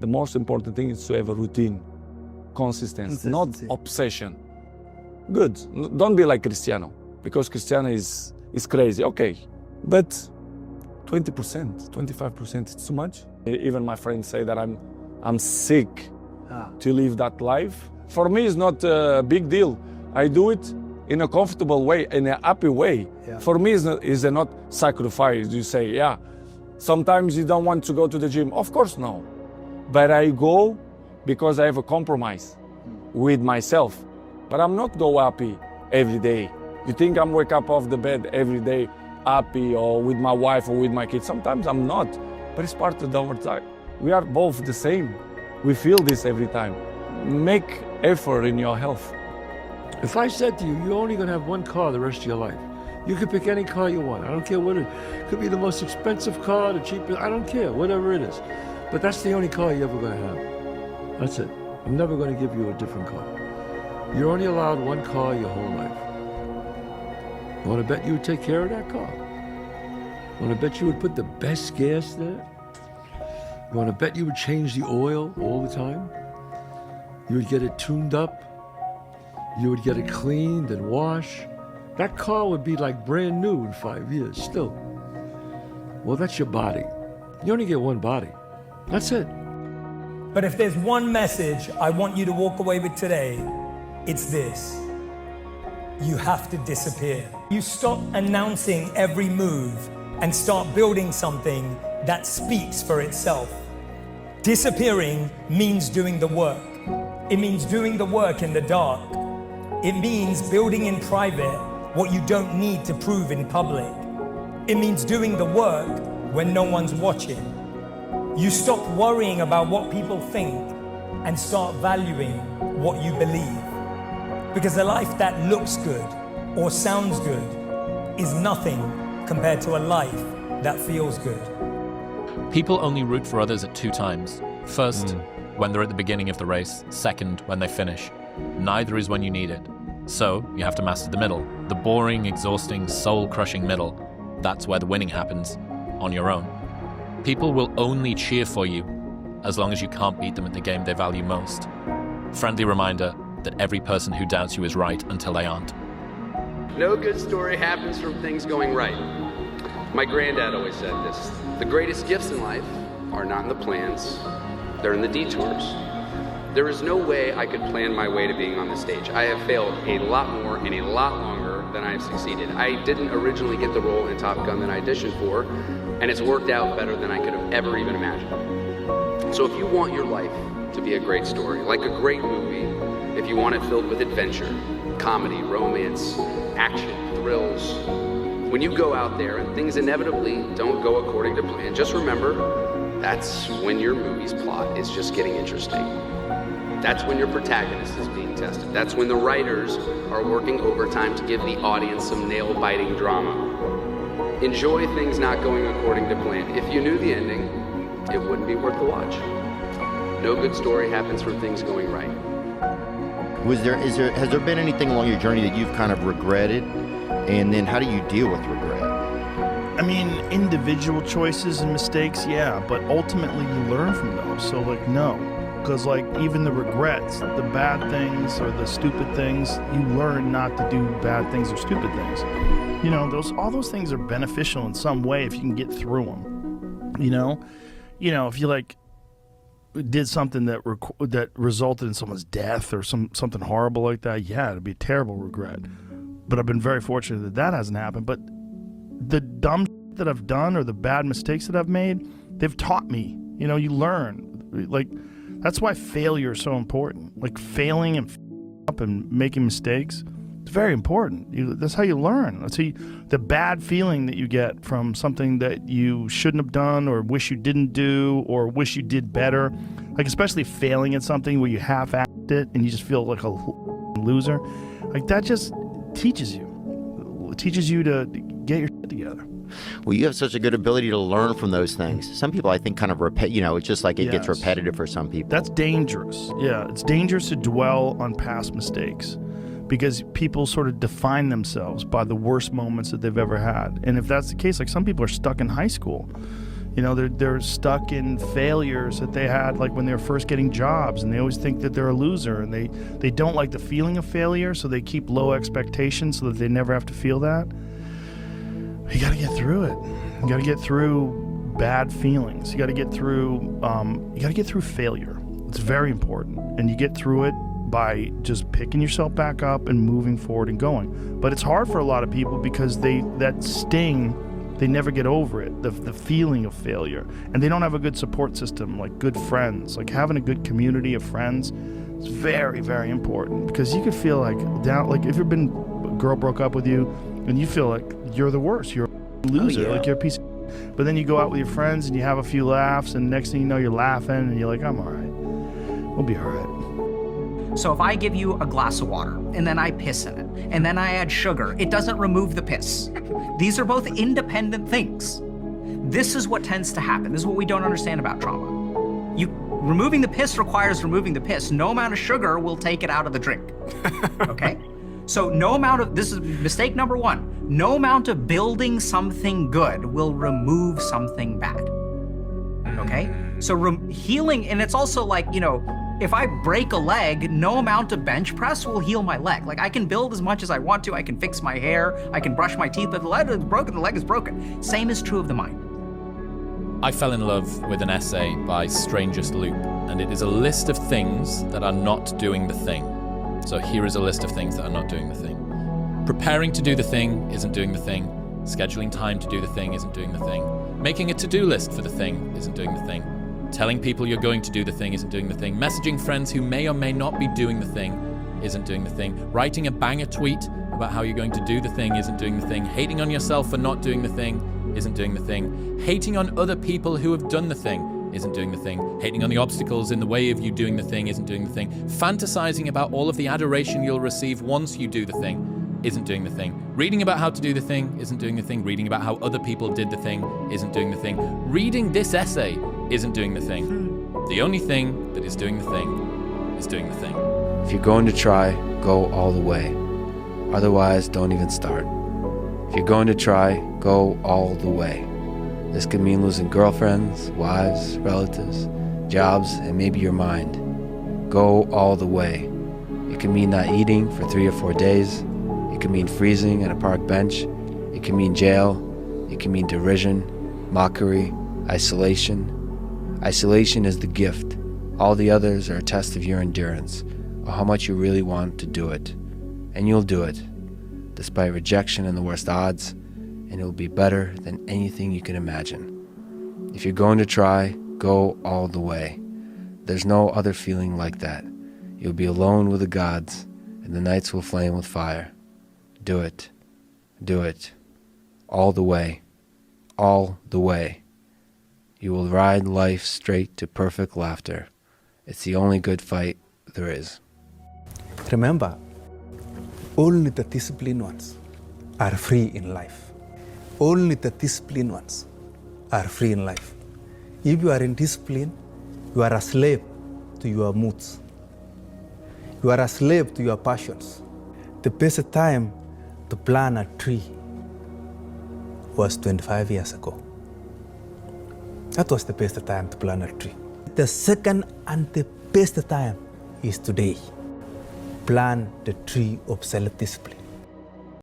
The most important thing is to have a routine, consistency, not obsession. Good. Don't be like Cristiano, because Cristiano is crazy. Okay, but 20%, 25%, it's too much. Even my friends say that I'm sick to live that life. For me, it's not a big deal. I do it in a comfortable way, in a happy way. Yeah. For me, it's not sacrifice. You say, yeah, sometimes you don't want to go to the gym. Of course, no. But I go because I have a compromise with myself. But I'm not go happy every day. You think I'm wake up off the bed every day happy, or with my wife or with my kids? Sometimes I'm not, but it's part of our time. We are both the same. We feel this every time. Make effort in your health. If I said to you, you're only going to have one car the rest of your life, you can pick any car you want. I don't care what it is. It could be the most expensive car, the cheapest, I don't care, whatever it is. But that's the only car you're ever going to have. That's it. I'm never going to give you a different car. You're only allowed one car your whole life. You want to bet you would take care of that car? You want to bet you would put the best gas there? You want to bet you would change the oil all the time? You would get it tuned up? You would get it cleaned and washed? That car would be like brand new in 5 years still. Well, that's your body. You only get one body. That's it. But if there's one message I want you to walk away with today, it's this. You have to disappear. You stop announcing every move and start building something that speaks for itself. Disappearing means doing the work. It means doing the work in the dark. It means building in private what you don't need to prove in public. It means doing the work when no one's watching. You stop worrying about what people think and start valuing what you believe. Because a life that looks good or sounds good is nothing compared to a life that feels good. People only root for others at 2 times. First, when they're at the beginning of the race. Second, when they finish. Neither is when you need it. So, you have to master the middle. The boring, exhausting, soul-crushing middle. That's where the winning happens, on your own. People will only cheer for you as long as you can't beat them at the game they value most. Friendly reminder that every person who doubts you is right until they aren't. No good story happens from things going right. My granddad always said this: the greatest gifts in life are not in the plans, they're in the detours. There is no way I could plan my way to being on the stage. I have failed a lot more and a lot longer than I have succeeded. I didn't originally get the role in Top Gun that I auditioned for, and it's worked out better than I could have ever even imagined. So if you want your life to be a great story, like a great movie, if you want it filled with adventure, comedy, romance, action, thrills, when you go out there and things inevitably don't go according to plan, just remember, that's when your movie's plot is just getting interesting. That's when your protagonist is being tested. That's when the writers are working overtime to give the audience some nail-biting drama. Enjoy things not going according to plan. If you knew the ending, it wouldn't be worth the watch. No good story happens from things going right. Has there been anything along your journey that you've kind of regretted? And then how do you deal with regret? I mean, individual choices and mistakes, yeah, but ultimately you learn from those. So like, no. Because like even the regrets, the bad things or the stupid things, you learn not to do bad things or stupid things. You know, all those things are beneficial in some way if you can get through them. You know, if you like did something that resulted in someone's death or something horrible like that, yeah, it'd be a terrible regret. But I've been very fortunate that hasn't happened. But the dumb that I've done or the bad mistakes that I've made, they've taught me. You know, you learn. Like, that's why failure is so important. Like failing and up and making mistakes, it's very important. That's how you learn. That's the bad feeling that you get from something that you shouldn't have done or wish you didn't do or wish you did better. Like especially failing at something where you half-assed it and you just feel like a loser. Like that just teaches you. It teaches you to get your shit together. Well, you have such a good ability to learn from those things. Some people, I think, kind of it's just like it gets repetitive for some people. That's dangerous. Yeah, it's dangerous to dwell on past mistakes because people sort of define themselves by the worst moments that they've ever had. And if that's the case, like some people are stuck in high school, You know, they're stuck in failures that they had like when they were first getting jobs, and they always think that they're a loser, and they don't like the feeling of failure, so they keep low expectations so that they never have to feel that. You got to get through it. You got to get through bad feelings. You got to get through failure. It's very important, and you get through it by just picking yourself back up and moving forward and going. But it's hard for a lot of people because that sting, they never get over it, the feeling of failure. And they don't have a good support system, like good friends. Like having a good community of friends is very, very important, because you could feel like down, like if a girl broke up with you and you feel like you're the worst, you're a loser, like you're a piece of, but then you go out with your friends and you have a few laughs, and next thing you know, you're laughing and you're like, I'm all right. We'll be all right. So if I give you a glass of water and then I piss in it and then I add sugar, it doesn't remove the piss. These are both independent things. This is what tends to happen. This is what we don't understand about trauma. Removing the piss requires removing the piss. No amount of sugar will take it out of the drink, okay? So this is mistake number one. No amount of building something good will remove something bad, okay? So healing, and it's also like, if I break a leg, no amount of bench press will heal my leg. Like I can build as much as I want to, I can fix my hair, I can brush my teeth, but the leg is broken. Same is true of the mind. I fell in love with an essay by Strangest Loop, and it is a list of things that are not doing the thing. So here is a list of things that are not doing the thing. Preparing to do the thing isn't doing the thing. Scheduling time to do the thing isn't doing the thing. Making a to-do list for the thing isn't doing the thing. Telling people you're going to do the thing isn't doing the thing. Messaging friends who may or may not be doing the thing isn't doing the thing. Writing a banger tweet about how you're going to do the thing isn't doing the thing. Hating on yourself for not doing the thing isn't doing the thing. Hating on other people who have done the thing isn't doing the thing. Hating on the obstacles in the way of you doing the thing isn't doing the thing. Fantasizing about all of the adoration you'll receive once you do the thing isn't doing the thing. Reading about how to do the thing isn't doing the thing. Reading about how other people did the thing isn't doing the thing. Reading this essay isn't doing the thing. The only thing that is doing the thing is doing the thing. If you're going to try, go all the way. Otherwise, don't even start. If you're going to try, go all the way. This could mean losing girlfriends, wives, relatives, jobs, and maybe your mind. Go all the way. It could mean not eating for 3 or 4 days. It could mean freezing at a park bench. It could mean jail. It can mean derision, mockery, isolation. Isolation is the gift. All the others are a test of your endurance, or how much you really want to do it. And you'll do it, despite rejection and the worst odds, and it will be better than anything you can imagine. If you're going to try, go all the way. There's no other feeling like that. You'll be alone with the gods, and the nights will flame with fire. Do it. Do it. All the way. All the way. You will ride life straight to perfect laughter. It's the only good fight there is. Remember, only the disciplined ones are free in life. Only the disciplined ones are free in life. If you are in discipline, you are a slave to your moods. You are a slave to your passions. The best time to plant a tree was 25 years ago. That was the best time to plant a tree. The second and the best time is today. Plant the tree of self-discipline.